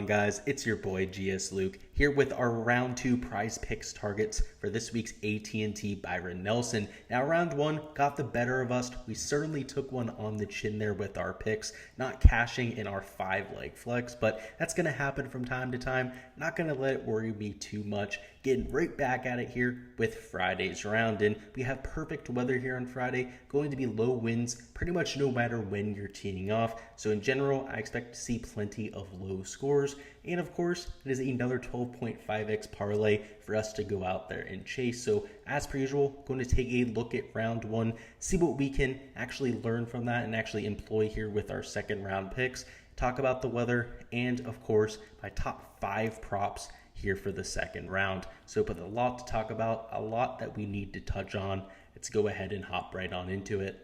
on, guys? It's your boy Gsluke here with our round 2 prize picks targets for this week's AT&T Byron Nelson. Now, round 1 got the better of us. We certainly took one on the chin there with our picks, not cashing in our 5-leg flex, but that's going to happen from time to time. Not going to let it worry me too much. Getting right back at it here with Friday's round, and we have perfect weather here on Friday. Going to be low winds pretty much no matter when you're teeing off. So in general, I expect to see plenty of low scores. And of course, it is another 12.5x parlay for us to go out there and chase. So as per usual, going to take a look at round 1, see what we can actually learn from that and actually employ here with our second round picks. Talk about the weather and of course, my top 5 props here for the second round. So with a lot to talk about, a lot that we need to touch on. Let's go ahead and hop right on into it.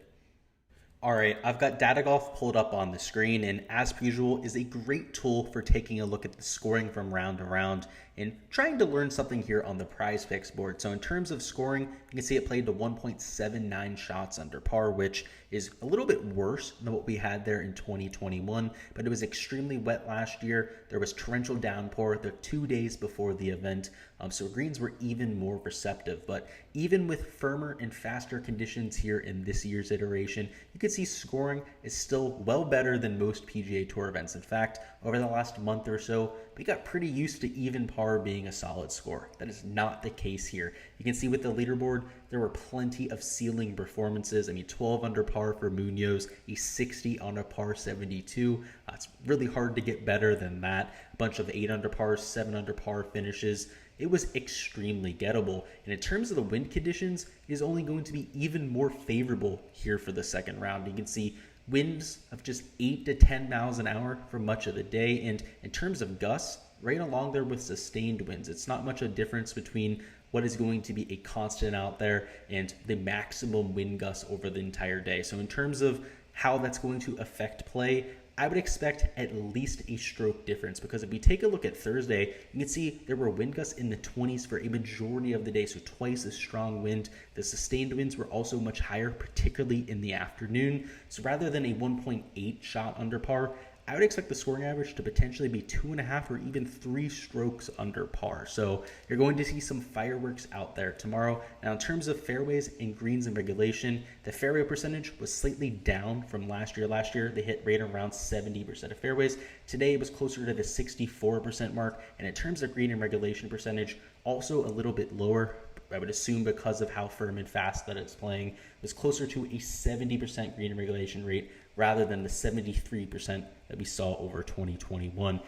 All right, I've got Data Golf pulled up on the screen, and as per usual, is a great tool for taking a look at the scoring from round to round and trying to learn something here on the prize picks board. So in terms of scoring, you can see it played to 1.79 shots under par, which is a little bit worse than what we had there in 2021, but it was extremely wet last year. There was torrential downpour the 2 days before the event, so greens were even more receptive. But even with firmer and faster conditions here in this year's iteration, you can see scoring is still well better than most PGA Tour events. In fact, over the last month or so, we got pretty used to even par being a solid score. That is not the case here. You can see with the leaderboard, there were plenty of ceiling performances. I mean, 12 under par for Munoz, a 60 on a par 72. It's really hard to get better than that. A bunch of 8 under par, 7 under par finishes. It was extremely gettable. And in terms of the wind conditions, it is only going to be even more favorable here for the second round. You can see winds of just 8 to 10 miles an hour for much of the day. And in terms of gusts, right along there with sustained winds. It's not much a difference between what is going to be a constant out there and the maximum wind gusts over the entire day. So in terms of how that's going to affect play, I would expect at least a stroke difference, because if we take a look at Thursday, you can see there were wind gusts in the 20s for a majority of the day, so twice as strong wind. The sustained winds were also much higher, particularly in the afternoon. So rather than a 1.8 shot under par, I would expect the scoring average to potentially be 2.5 or even 3 strokes under par. So you're going to see some fireworks out there tomorrow. Now, in terms of fairways and greens in regulation, the fairway percentage was slightly down from last year. Last year, they hit right around 70% of fairways. Today, it was closer to the 64% mark. And in terms of green and regulation percentage, also a little bit lower. I would assume because of how firm and fast that it's playing, it was closer to a 70% green and regulation rate rather than the 73% that we saw over 2021.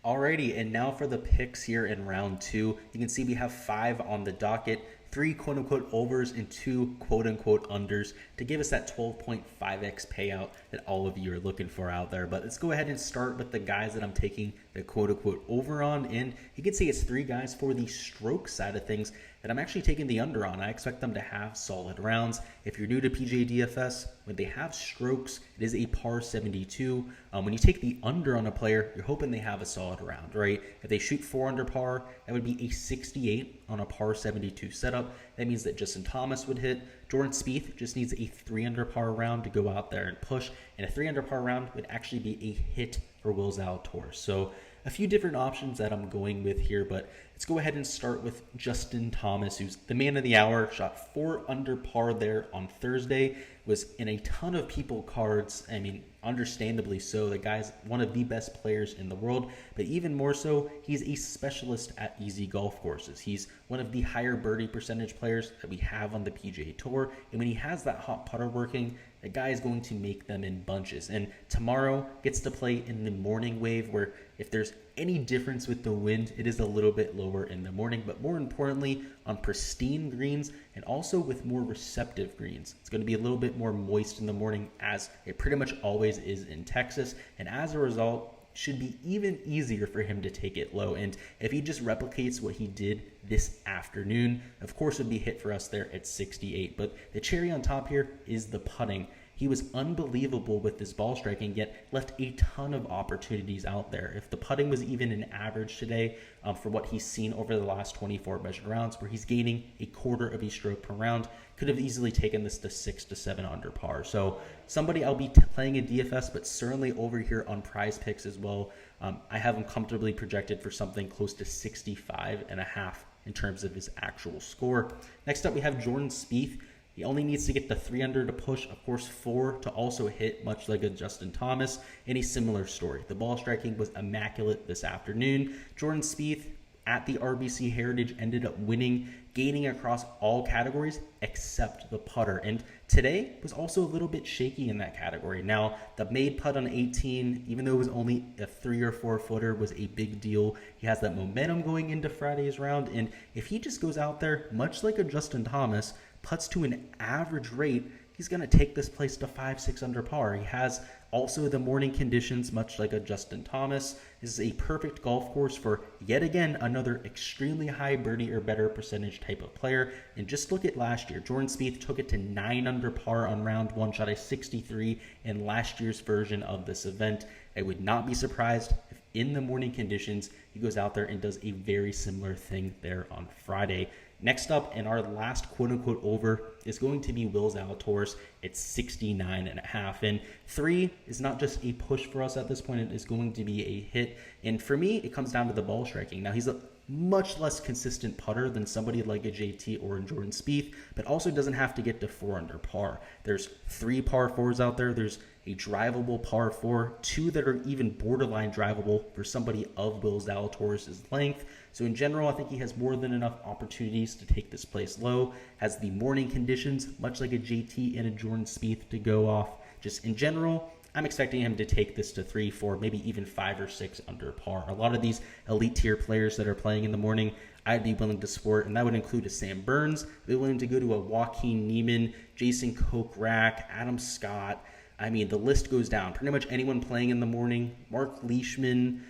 Alrighty, and now for the picks here in round 2. You can see we have 5 on the docket, 3 quote-unquote overs and 2 quote-unquote unders to give us that 12.5x payout that all of you are looking for out there. But let's go ahead and start with the guys that I'm taking the quote-unquote over on. And you can see it's 3 guys for the stroke side of things that I'm actually taking the under on. I expect them to have solid rounds. If you're new to PGA DFS, when they have strokes, it is a par 72. When you take the under on a player, you're hoping they have a solid round, right? If they shoot 4 under par, that would be a 68 on a par 72 setup. That means that Justin Thomas would hit. Jordan Spieth just needs a 3 under par round to go out there and push. And a 3 under par round would actually be a hit for Will Zalatoris. So a few different options that I'm going with here, but let's go ahead and start with Justin Thomas, who's the man of the hour. Shot 4 under par there on Thursday, was in a ton of people cards. I mean, understandably so. The guy's one of the best players in the world, but even more so, he's a specialist at easy golf courses. He's one of the higher birdie percentage players that we have on the PGA Tour, and when he has that hot putter working, the guy is going to make them in bunches. And tomorrow gets to play in the morning wave, where if there's any difference with the wind, it is a little bit lower in the morning, but more importantly, on pristine greens and also with more receptive greens. It's going to be a little bit more moist in the morning, as it pretty much always is in Texas. And as a result, should be even easier for him to take it low. And if he just replicates what he did this afternoon, of course, it would be hit for us there at 68. But the cherry on top here is the putting. He was unbelievable with this ball striking, yet left a ton of opportunities out there. If the putting was even an average today for what he's seen over the last 24 measured rounds, where he's gaining a quarter of a stroke per round, could have easily taken this to 6 to 7 under par. So somebody I'll be playing in DFS, but certainly over here on Prize Picks as well. I have him comfortably projected for something close to 65.5 in terms of his actual score. Next up, we have Jordan Spieth. He only needs to get the 3 under to push, of course, 4 to also hit, much like a Justin Thomas, and a similar story. The ball striking was immaculate this afternoon. Jordan Spieth at the RBC Heritage ended up winning, gaining across all categories except the putter. And today was also a little bit shaky in that category. Now, the made putt on 18, even though it was only a 3 or 4 footer, was a big deal. He has that momentum going into Friday's round. And if he just goes out there, much like a Justin Thomas, putts to an average rate, he's going to take this place to 5-6 under par. He has also the morning conditions, much like a Justin Thomas. This is a perfect golf course for, yet again, another extremely high birdie or better percentage type of player. And just look at last year. Jordan Spieth took it to 9 under par on round 1, shot a 63 in last year's version of this event. I would not be surprised if in the morning conditions, he goes out there and does a very similar thing there on Friday. Next up, in our last quote-unquote over, is going to be Will Zalatoris at 69.5. And 3 is not just a push for us at this point. It is going to be a hit. And for me, it comes down to the ball striking. Now, he's a much less consistent putter than somebody like a JT or a Jordan Spieth, but also doesn't have to get to 4 under par. There's 3 par 4s out there. There's a drivable par 4, 2 that are even borderline drivable for somebody of Will Zalatoris' length. So in general, I think he has more than enough opportunities to take this place low. Has the morning conditions, much like a JT and a Jordan Spieth, to go off. Just in general, I'm expecting him to take this to 3, 4, maybe even 5 or 6 under par. A lot of these elite tier players that are playing in the morning, I'd be willing to support, and that would include a Sam Burns. I'd be willing to go to a Joaquin Niemann, Jason Kokrak, Adam Scott. I mean, the list goes down. Pretty much anyone playing in the morning, Mark Leishman,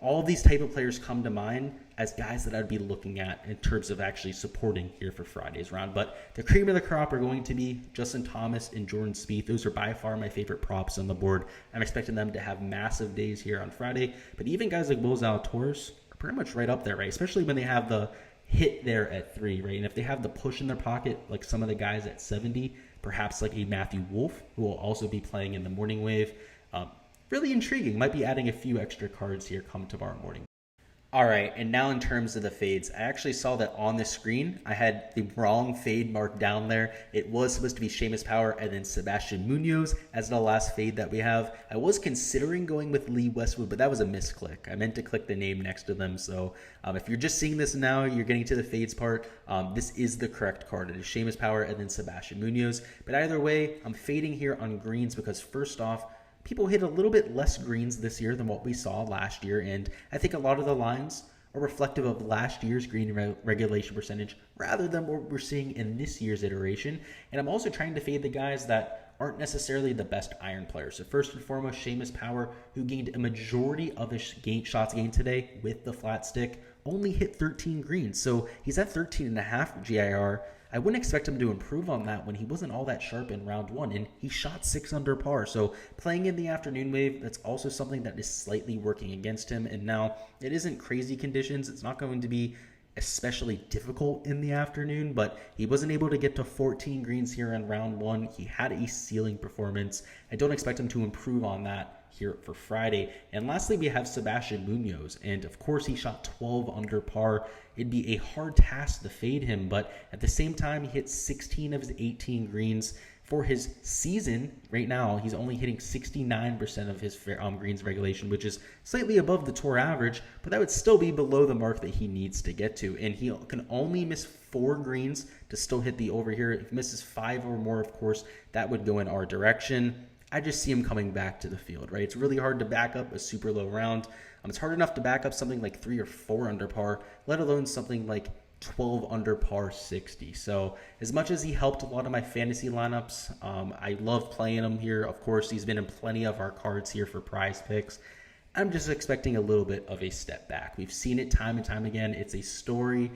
all of these type of players come to mind as guys that I'd be looking at in terms of actually supporting here for Friday's round. But the cream of the crop are going to be Justin Thomas and Jordan Spieth. Those are by far my favorite props on the board. I'm expecting them to have massive days here on Friday. But even guys like Will Zalatoris are pretty much right up there, right? Especially when they have the hit there at 3, right? And if they have the push in their pocket, like some of the guys at 70, perhaps like a Matthew Wolff, who will also be playing in the morning wave. Really intriguing. Might be adding a few extra cards here come tomorrow morning. All right, and now in terms of the fades, I actually saw that on the screen. I had the wrong fade marked down there. It was supposed to be Seamus Power and then Sebastian Munoz as the last fade that we have. I was considering going with Lee Westwood, but that was a misclick. I meant to click the name next to them. So if you're just seeing this now, you're getting to the fades part. This is the correct card. It is Seamus Power and then Sebastian Munoz. But either way, I'm fading here on greens because first off, people hit a little bit less greens this year than what we saw last year, and I think a lot of the lines are reflective of last year's green regulation percentage rather than what we're seeing in this year's iteration. And I'm also trying to fade the guys that aren't necessarily the best iron players. So first and foremost, Seamus Power, who gained a majority of his shots gained today with the flat stick, only hit 13 greens. So he's at 13.5 GIR. I wouldn't expect him to improve on that when he wasn't all that sharp in round 1, and he shot 6 under par. So playing in the afternoon wave, that's also something that is slightly working against him. And now it isn't crazy conditions. It's not going to be especially difficult in the afternoon, but he wasn't able to get to 14 greens here in round 1. He had a ceiling performance. I don't expect him to improve on that here for Friday. And lastly, we have Sebastian Munoz, and of course he shot 12 under par. It'd be a hard task to fade him, but at the same time, he hit 16 of his 18 greens. For his season, right now, he's only hitting 69% of his greens regulation, which is slightly above the tour average, but that would still be below the mark that he needs to get to. And he can only miss 4 greens to still hit the over here. If he misses 5 or more, of course, that would go in our direction. I just see him coming back to the field, right? It's really hard to back up a super low round. It's hard enough to back up something like 3 or 4 under par, let alone something like 12 under par 60. So as much as he helped a lot of my fantasy lineups, I love playing him here. Of course, he's been in plenty of our cards here for prize picks. I'm just expecting a little bit of a step back. We've seen it time and time again. It's a story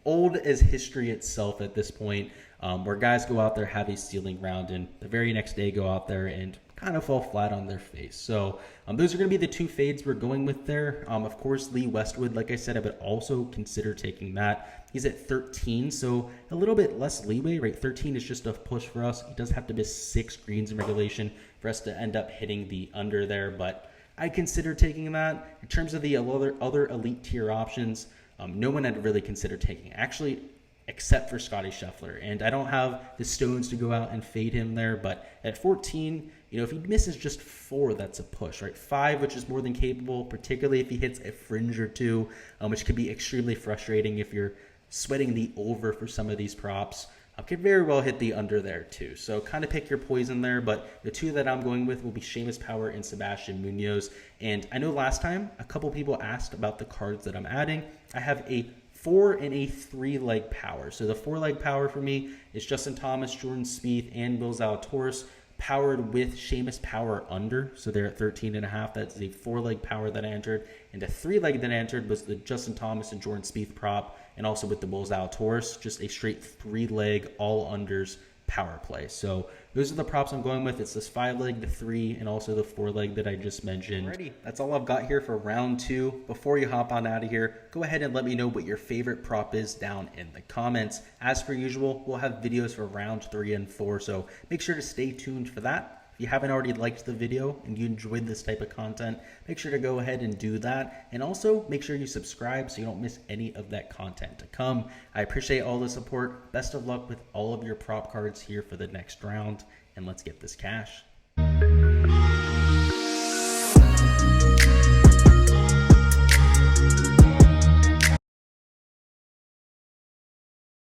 old as history itself at this point. where guys go out there, have a ceiling round, and the very next day go out there and kind of fall flat on their face. So those are going to be the two fades we're going with there. Of course, Lee Westwood, like I said, I would also consider taking that. He's at 13, so a little bit less leeway, right? 13 is just a push for us. He does have to miss 6 greens in regulation for us to end up hitting the under there, but I consider taking that. In terms of the other elite tier options, no one I'd really consider taking, actually, except for Scotty Scheffler. And I don't have the stones to go out and fade him there, but at 14, if he misses just 4, that's a push, right? 5, which is more than capable, particularly if he hits a fringe or 2, which could be extremely frustrating if you're sweating the over for some of these props. Could very well hit the under there too. So kind of pick your poison there, but the 2 that I'm going with will be Seamus Power and Sebastian Munoz. And I know last time a couple people asked about the cards that I'm adding. I have a 4 and a 3-leg power. So the 4-leg power for me is Justin Thomas, Jordan Spieth, and Will Zalatoris, powered with Seamus Power under. So they're at 13.5. That's the 4-leg power that I entered. And the 3-leg that I entered was the Justin Thomas and Jordan Spieth prop, and also with the Will Zalatoris, just a straight 3-leg all unders power play. So those are the props I'm going with. It's this 5-leg, the 3, and also the 4-leg that I just mentioned. Alrighty, that's all I've got here for round 2. Before you hop on out of here, go ahead and let me know what your favorite prop is down in the comments. As per usual, we'll have videos for round 3 and 4, so make sure to stay tuned for that. If you haven't already liked the video and you enjoyed this type of content, make sure to go ahead and do that. And also make sure you subscribe so you don't miss any of that content to come. I appreciate all the support. Best of luck with all of your prop cards here for the next round. And let's get this cash.